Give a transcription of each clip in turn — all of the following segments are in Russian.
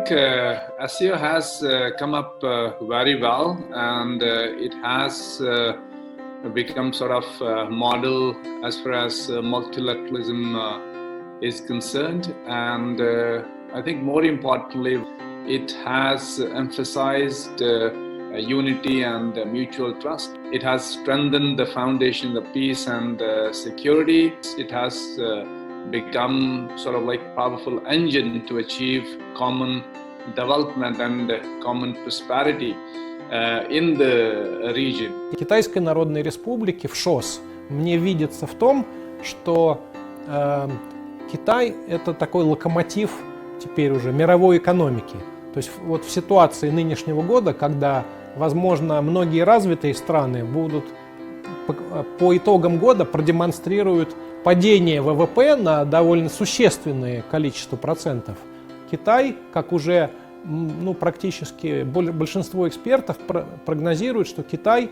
think SCO has come up very well, and it has become sort of a model as far as multilateralism is concerned, and I think more importantly, it has emphasized unity and mutual trust. It has strengthened the foundation of peace and security. It has become sort of like a powerful engine to achieve common development and common prosperity in the region. Китайской Народной Республики в ШОС мне видится в том, что Китай — это такой локомотив теперь уже мировой экономики. То есть вот в ситуации нынешнего года, когда, возможно, многие развитые страны будут по итогам года продемонстрируют падение ВВП на довольно существенное количество процентов, Китай, как уже практически большинство экспертов прогнозирует, что Китай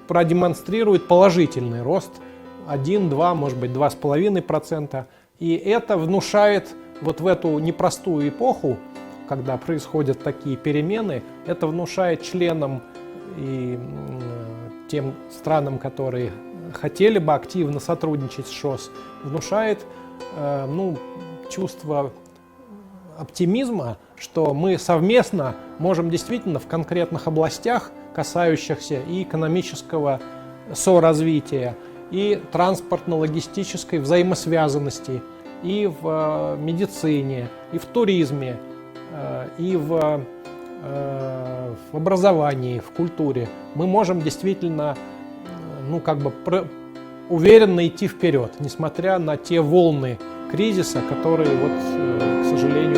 продемонстрирует положительный рост 1-2, может быть 2,5%. И это внушает вот в эту непростую эпоху, когда происходят такие перемены, это внушает членам и тем странам, которые хотели бы активно сотрудничать с ШОС, внушает чувство оптимизма, что мы совместно можем действительно в конкретных областях, касающихся и экономического соразвития, и транспортно-логистической взаимосвязанности, и в медицине, и в туризме, и в образовании, в культуре, мы можем действительно уверенно идти вперед, несмотря на те волны кризиса, которые, к сожалению,